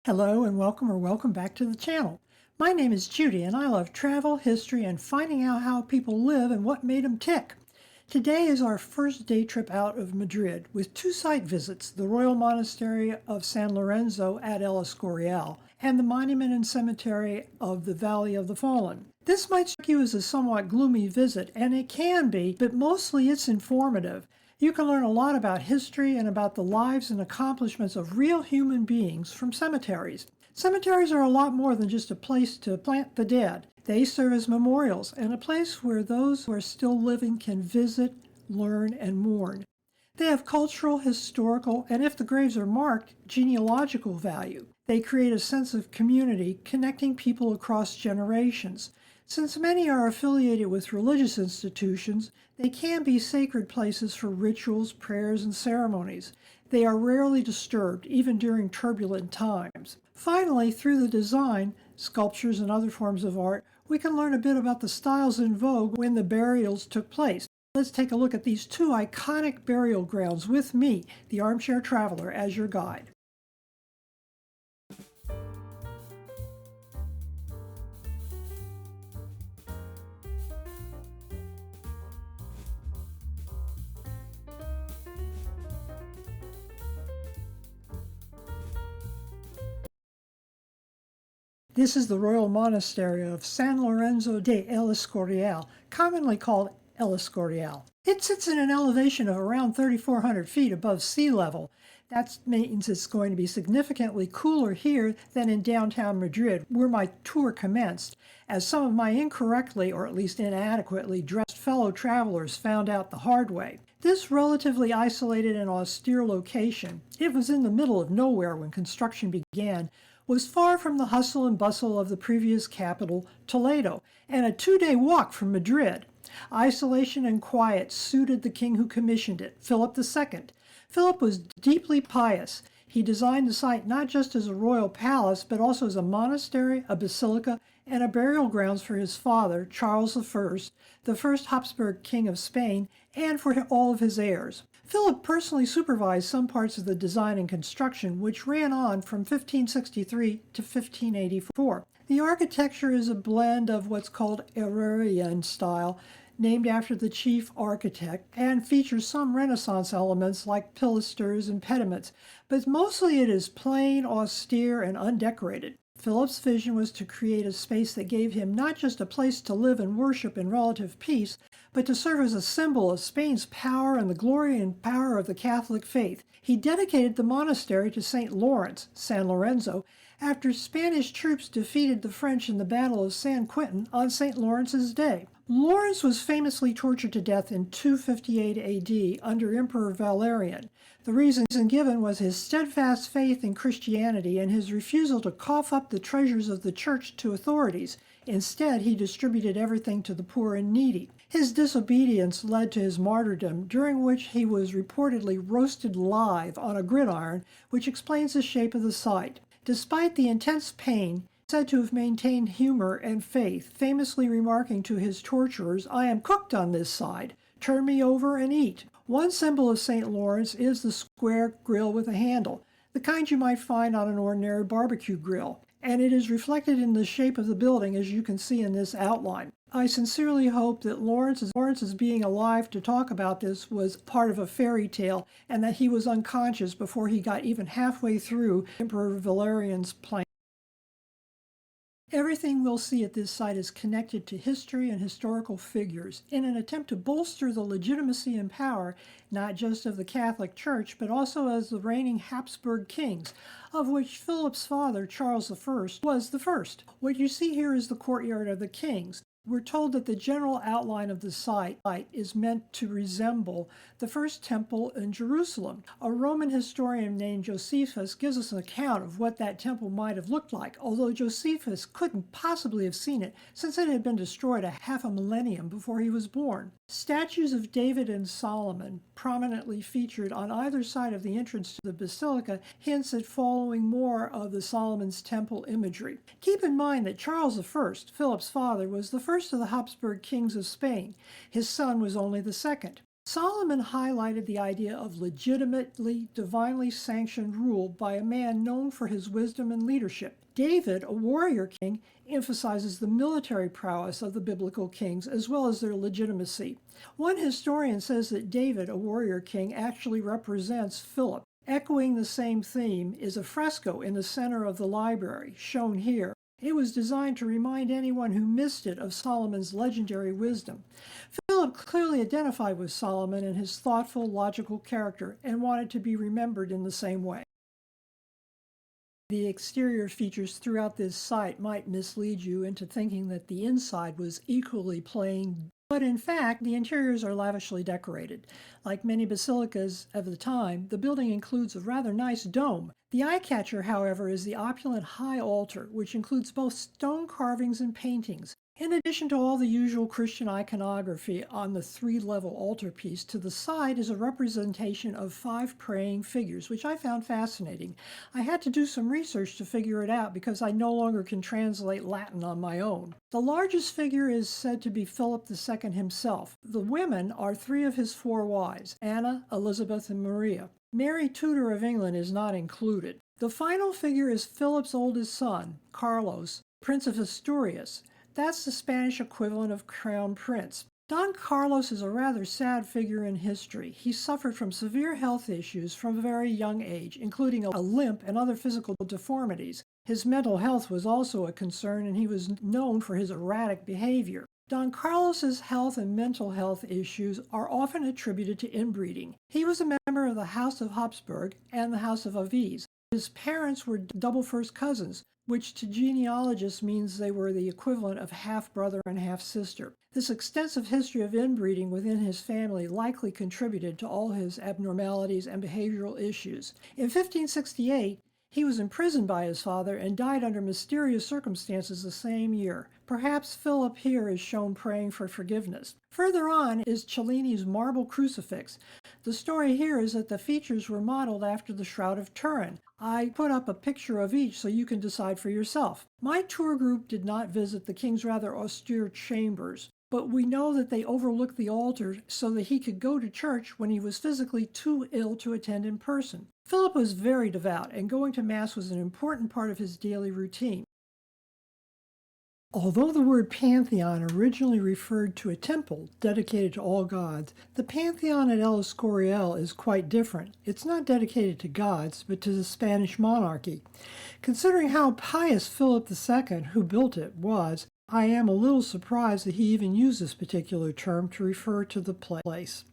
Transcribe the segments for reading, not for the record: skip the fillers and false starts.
Hello and welcome back to the channel. My name is Judy and I love travel, history, and finding out how people live and what made them tick. Today is our first day trip out of Madrid with two site visits, the Royal Monastery of San Lorenzo at El Escorial and the Monument and Cemetery of the Valley of the Fallen. This might strike you as a somewhat gloomy visit, and it can be, but mostly it's informative. You can learn a lot about history and about the lives and accomplishments of real human beings from cemeteries. Cemeteries are a lot more than just a place to plant the dead. They serve as memorials and a place where those who are still living can visit, learn, and mourn. They have cultural, historical, and if the graves are marked, genealogical value. They create a sense of community, connecting people across generations. Since many are affiliated with religious institutions, they can be sacred places for rituals, prayers, and ceremonies. They are rarely disturbed, even during turbulent times. Finally, through the design, sculptures, and other forms of art, we can learn a bit about the styles in vogue when the burials took place. Let's take a look at these two iconic burial grounds with me, the armchair traveler, as your guide. This is the Royal Monastery of San Lorenzo de El Escorial, commonly called El Escorial. It sits at an elevation of around 3,400 feet above sea level. That means it's going to be significantly cooler here than in downtown Madrid, where my tour commenced, as some of my incorrectly, or at least inadequately, dressed fellow travelers found out the hard way. This relatively isolated and austere location, it was in the middle of nowhere when construction began, was far from the hustle and bustle of the previous capital, Toledo, and a 2-day walk from Madrid. Isolation and quiet suited the king who commissioned it, Philip II. Philip was deeply pious. He designed the site not just as a royal palace, but also as a monastery, a basilica, and a burial grounds for his father, Charles I, the first Habsburg king of Spain, and for all of his heirs. Philip personally supervised some parts of the design and construction, which ran on from 1563 to 1584. The architecture is a blend of what's called Escorial style, named after the chief architect, and features some Renaissance elements like pilasters and pediments, but mostly it is plain, austere, and undecorated. Philip's vision was to create a space that gave him not just a place to live and worship in relative peace, but to serve as a symbol of Spain's power and the glory and power of the Catholic faith. He dedicated the monastery to St. Lawrence, San Lorenzo, after Spanish troops defeated the French in the Battle of San Quentin on St. Lawrence's Day. Lawrence was famously tortured to death in 258 AD under Emperor Valerian. The reason given was his steadfast faith in Christianity and his refusal to cough up the treasures of the church to authorities. Instead, he distributed everything to the poor and needy. His disobedience led to his martyrdom, during which he was reportedly roasted live on a gridiron, which explains the shape of the site. Despite the intense pain, said to have maintained humor and faith, famously remarking to his torturers, "I am cooked on this side. Turn me over and eat." One symbol of St. Lawrence is the square grill with a handle, the kind you might find on an ordinary barbecue grill, and it is reflected in the shape of the building as you can see in this outline. I sincerely hope that Lawrence's being alive to talk about this was part of a fairy tale and that he was unconscious before he got even halfway through Emperor Valerian's plan. Everything we'll see at this site is connected to history and historical figures in an attempt to bolster the legitimacy and power not just of the Catholic Church, but also as the reigning Habsburg kings, of which Philip's father, Charles I, was the first. What you see here is the courtyard of the kings. We're told that the general outline of the site is meant to resemble the first temple in Jerusalem. A Roman historian named Josephus gives us an account of what that temple might have looked like, although Josephus couldn't possibly have seen it since it had been destroyed a half a millennium before he was born. Statues of David and Solomon, prominently featured on either side of the entrance to the basilica, hints at following more of the Solomon's temple imagery. Keep in mind that Charles I, Philip's father, was the first of the Habsburg kings of Spain. His son was only the second. Solomon highlighted the idea of legitimately, divinely sanctioned rule by a man known for his wisdom and leadership. David, a warrior king, emphasizes the military prowess of the biblical kings as well as their legitimacy. One historian says that David, a warrior king, actually represents Philip. Echoing the same theme is a fresco in the center of the library, shown here. It was designed to remind anyone who missed it of Solomon's legendary wisdom. Philip clearly identified with Solomon and his thoughtful, logical character and wanted to be remembered in the same way. The exterior features throughout this site might mislead you into thinking that the inside was equally plain, but in fact, the interiors are lavishly decorated. Like many basilicas of the time, the building includes a rather nice dome. The eye-catcher, however, is the opulent high altar, which includes both stone carvings and paintings. In addition to all the usual Christian iconography on the three-level altarpiece, to the side is a representation of 5 praying figures, which I found fascinating. I had to do some research to figure it out because I no longer can translate Latin on my own. The largest figure is said to be Philip II himself. The women are 3 of his 4 wives, Anna, Elizabeth, and Maria. Mary Tudor of England is not included. The final figure is Philip's oldest son, Carlos, Prince of Asturias. That's the Spanish equivalent of Crown Prince. Don Carlos is a rather sad figure in history. He suffered from severe health issues from a very young age, including a limp and other physical deformities. His mental health was also a concern, and he was known for his erratic behavior. Don Carlos's health and mental health issues are often attributed to inbreeding. He was a member of the House of Habsburg and the House of Aviz. His parents were double first cousins, which to genealogists means they were the equivalent of half-brother and half-sister. This extensive history of inbreeding within his family likely contributed to all his abnormalities and behavioral issues. In 1568, he was imprisoned by his father and died under mysterious circumstances the same year. Perhaps Philip here is shown praying for forgiveness. Further on is Cellini's marble crucifix. The story here is that the features were modeled after the Shroud of Turin. I put up a picture of each so you can decide for yourself. My tour group did not visit the king's rather austere chambers, but we know that they overlooked the altar so that he could go to church when he was physically too ill to attend in person. Philip was very devout, and going to Mass was an important part of his daily routine. Although the word pantheon originally referred to a temple dedicated to all gods, the pantheon at El Escorial is quite different. It's not dedicated to gods, but to the Spanish monarchy. Considering how pious Philip II, who built it, was, I am a little surprised that he even used this particular term to refer to the place.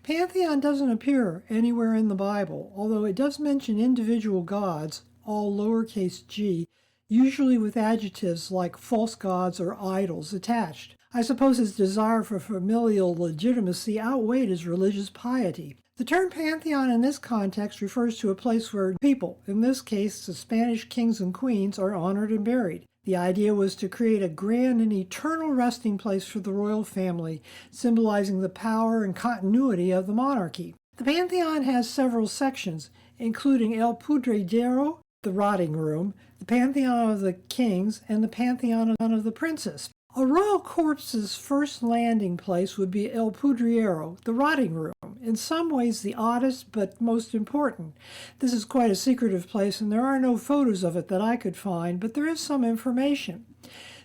Pantheon doesn't appear anywhere in the Bible, although it does mention individual gods, all lowercase g, usually with adjectives like false gods or idols attached. I suppose his desire for familial legitimacy outweighed his religious piety. The term pantheon in this context refers to a place where people, in this case the Spanish kings and queens, are honored and buried. The idea was to create a grand and eternal resting place for the royal family, symbolizing the power and continuity of the monarchy. The pantheon has several sections, including El Pudredero, the rotting room, the pantheon of the kings, and the pantheon of the princes. A royal corpse's first landing place would be El Pudriero, the rotting room, in some ways the oddest but most important. This is quite a secretive place, and there are no photos of it that I could find, but there is some information.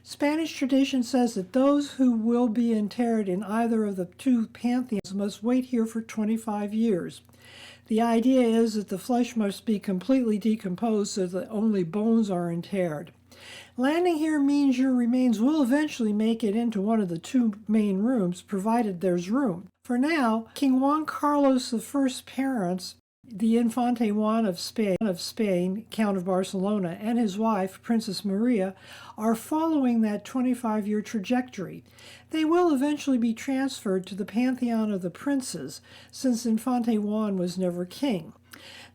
Spanish tradition says that those who will be interred in either of the 2 pantheons must wait here for 25 years. The idea is that the flesh must be completely decomposed so that only bones are interred. Landing here means your remains will eventually make it into one of the 2 main rooms, provided there's room. For now, King Juan Carlos I's parents, the Infante Juan of Spain, Count of Barcelona, and his wife, Princess Maria, are following that 25-year trajectory. They will eventually be transferred to the pantheon of the princes, since Infante Juan was never king.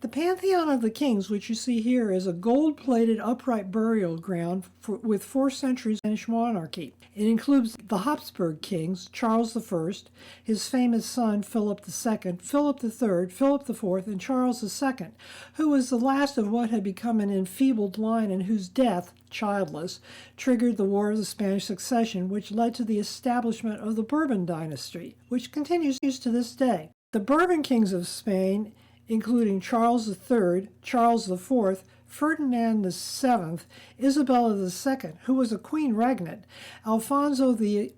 The Pantheon of the Kings, which you see here, is a gold-plated upright burial ground with 4 centuries Spanish monarchy. It includes the Habsburg kings, Charles I, his famous son Philip II, Philip III, Philip IV, and Charles II, who was the last of what had become an enfeebled line and whose death, childless, triggered the War of the Spanish Succession, which led to the establishment of the Bourbon dynasty, which continues to this day. The Bourbon kings of Spain, including Charles III, Charles IV, Ferdinand VII, Isabella II, who was a queen regnant, Alfonso XII,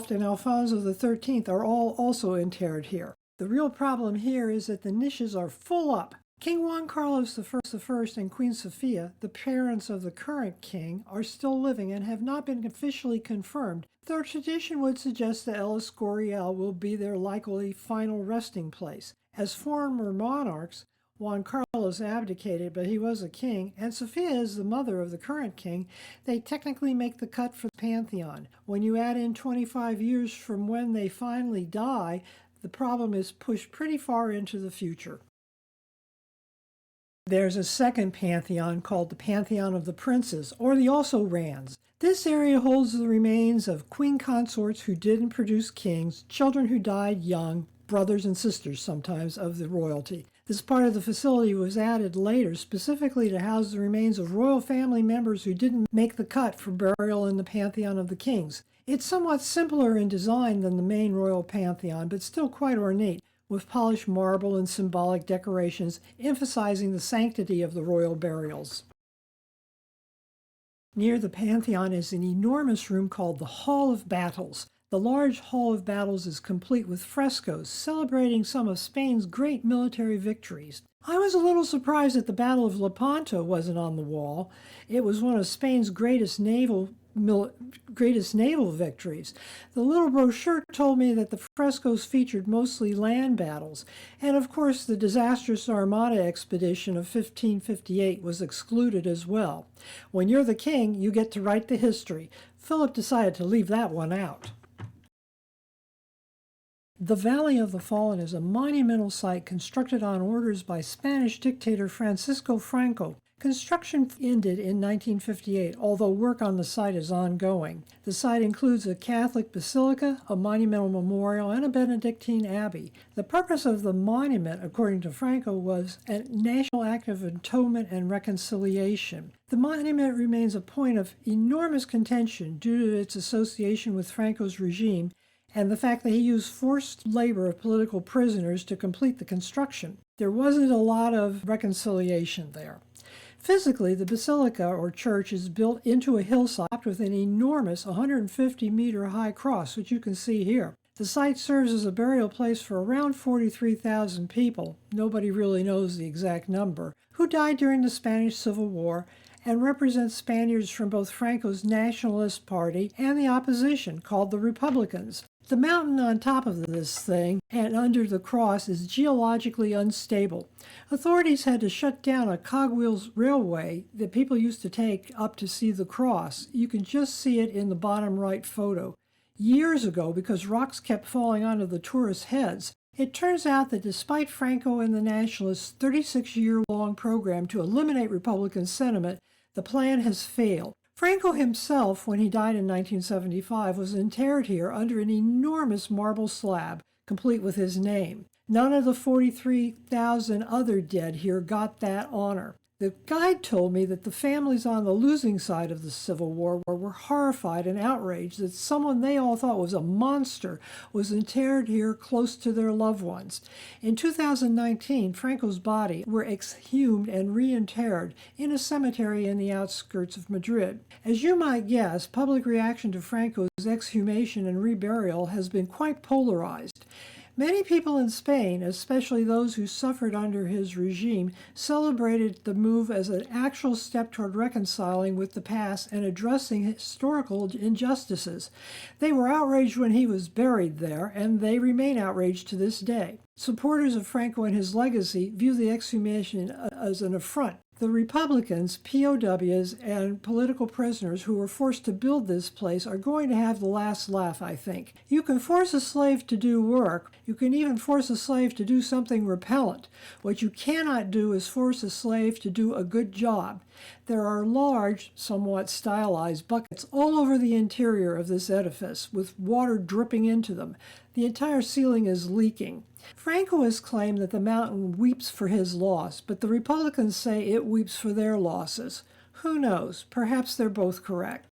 and Alfonso XIII are all also interred here. The real problem here is that the niches are full up. King Juan Carlos I and Queen Sofia, the parents of the current king, are still living and have not been officially confirmed, though tradition would suggest that El Escorial will be their likely final resting place. As former monarchs, Juan Carlos abdicated, but he was a king, and Sofia is the mother of the current king. They technically make the cut for the pantheon. When you add in 25 years from when they finally die, the problem is pushed pretty far into the future. There's a second pantheon called the Pantheon of the Princes, or the also-rans. This area holds the remains of queen consorts who didn't produce kings, children who died young, brothers and sisters sometimes of the royalty. This part of the facility was added later specifically to house the remains of royal family members who didn't make the cut for burial in the Pantheon of the Kings. It's somewhat simpler in design than the main royal pantheon, but still quite ornate, with polished marble and symbolic decorations emphasizing the sanctity of the royal burials. Near the Pantheon is an enormous room called the Hall of Battles. The large Hall of Battles is complete with frescoes celebrating some of Spain's great military victories. I was a little surprised that the Battle of Lepanto wasn't on the wall. It was one of Spain's greatest naval victories. The little brochure told me that the frescoes featured mostly land battles, and of course the disastrous Armada expedition of 1558 was excluded as well. When you're the king, you get to write the history. Philip decided to leave that one out. The Valley of the Fallen is a monumental site constructed on orders by Spanish dictator Francisco Franco. Construction ended in 1958, although work on the site is ongoing. The site includes a Catholic basilica, a monumental memorial, and a Benedictine abbey. The purpose of the monument, according to Franco, was a national act of atonement and reconciliation. The monument remains a point of enormous contention due to its association with Franco's regime and the fact that he used forced labor of political prisoners to complete the construction. There wasn't a lot of reconciliation there. Physically, the basilica or church is built into a hillside with an enormous 150-meter high cross, which you can see here. The site serves as a burial place for around 43,000 people, nobody really knows the exact number, who died during the Spanish Civil War and represents Spaniards from both Franco's Nationalist Party and the opposition, called the Republicans. The mountain on top of this thing and under the cross is geologically unstable. Authorities had to shut down a cogwheels railway that people used to take up to see the cross. You can just see it in the bottom right photo. Years ago, because rocks kept falling onto the tourists' heads, it turns out that despite Franco and the Nationalists' 36-year-long program to eliminate Republican sentiment, the plan has failed. Franco himself, when he died in 1975, was interred here under an enormous marble slab, complete with his name. None of the 43,000 other dead here got that honor. The guide told me that the families on the losing side of the Civil War were horrified and outraged that someone they all thought was a monster was interred here close to their loved ones. In 2019, Franco's body were exhumed and reinterred in a cemetery in the outskirts of Madrid. As you might guess, public reaction to Franco's exhumation and reburial has been quite polarized. Many people in Spain, especially those who suffered under his regime, celebrated the move as an actual step toward reconciling with the past and addressing historical injustices. They were outraged when he was buried there, and they remain outraged to this day. Supporters of Franco and his legacy view the exhumation as an affront. The Republicans, POWs, and political prisoners who were forced to build this place are going to have the last laugh, I think. You can force a slave to do work. You can even force a slave to do something repellent. What you cannot do is force a slave to do a good job. There are large, somewhat stylized buckets all over the interior of this edifice, with water dripping into them. The entire ceiling is leaking. Franco has claimed that the mountain weeps for his loss, but the Republicans say it weeps for their losses. Who knows? Perhaps they're both correct.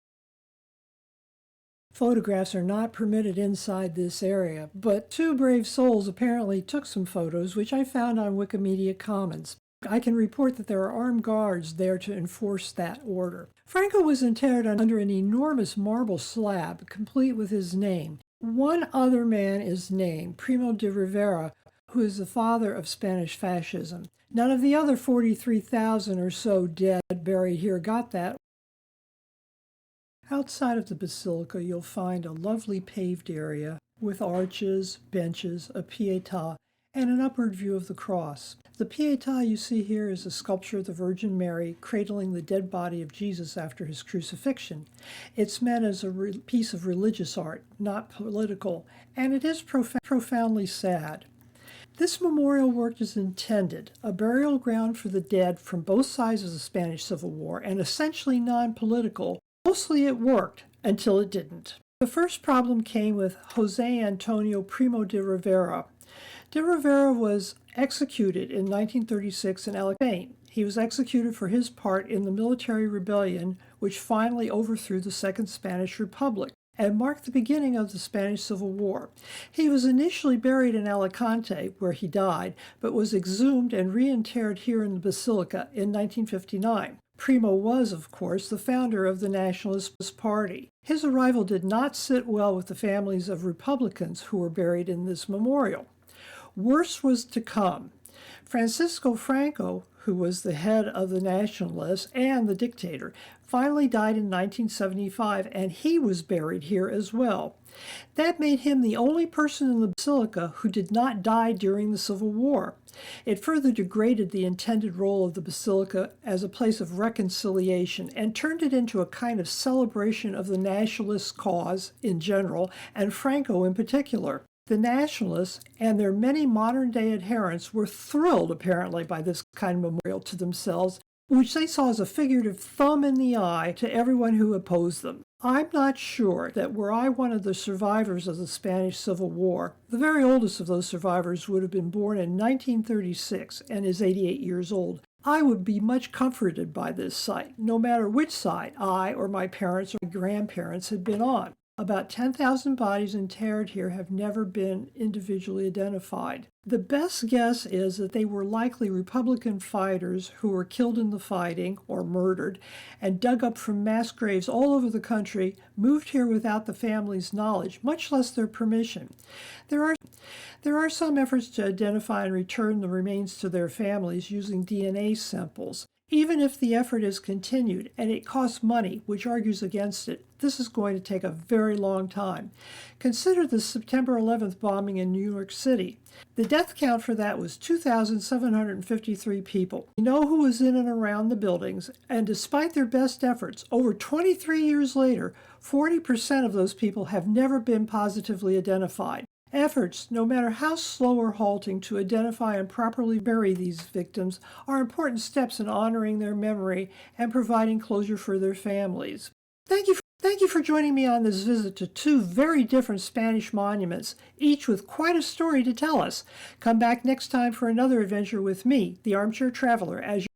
Photographs are not permitted inside this area, but two brave souls apparently took some photos, which I found on Wikimedia Commons. I can report that there are armed guards there to enforce that order. Franco was interred under an enormous marble slab, complete with his name. One other man is named, Primo de Rivera, who is the father of Spanish fascism. None of the other 43,000 or so dead buried here got that. Outside of the basilica, you'll find a lovely paved area with arches, benches, a pietà, and an upward view of the cross. The pietà you see here is a sculpture of the Virgin Mary cradling the dead body of Jesus after his crucifixion. It's meant as a piece of religious art, not political, and it is profoundly sad. This memorial work is intended, a burial ground for the dead from both sides of the Spanish Civil War, and essentially non-political. Mostly it worked, until it didn't. The first problem came with José Antonio Primo de Rivera. De Rivera was executed in 1936 in Spain. He was executed for his part in the military rebellion, which finally overthrew the Second Spanish Republic and marked the beginning of the Spanish Civil War. He was initially buried in Alicante, where he died, but was exhumed and reinterred here in the Basilica in 1959. Primo was, of course, the founder of the Nationalist Party. His arrival did not sit well with the families of Republicans who were buried in this memorial. Worse was to come. Francisco Franco, who was the head of the Nationalists and the dictator, finally died in 1975, and he was buried here as well. That made him the only person in the basilica who did not die during the Civil War. It further degraded the intended role of the basilica as a place of reconciliation and turned it into a kind of celebration of the nationalist cause in general, and Franco in particular. The Nationalists and their many modern-day adherents were thrilled, apparently, by this kind of memorial to themselves, which they saw as a figurative thumb in the eye to everyone who opposed them. I'm not sure that were I one of the survivors of the Spanish Civil War, the very oldest of those survivors would have been born in 1936 and is 88 years old, I would be much comforted by this sight, no matter which side I or my parents or my grandparents had been on. About 10,000 bodies interred here have never been individually identified. The best guess is that they were likely Republican fighters who were killed in the fighting or murdered and dug up from mass graves all over the country, moved here without the family's knowledge, much less their permission. There are some efforts to identify and return the remains to their families using DNA samples. Even if the effort is continued, and it costs money, which argues against it, this is going to take a very long time. Consider the September 11th bombing in New York City. The death count for that was 2,753 people. We know who was in and around the buildings, and despite their best efforts, over 23 years later, 40% of those people have never been positively identified. Efforts, no matter how slow or halting, to identify and properly bury these victims are important steps in honoring their memory and providing closure for their families. Thank you for joining me on this visit to two very different Spanish monuments, each with quite a story to tell us. Come back next time for another adventure with me, the Armchair Traveler, as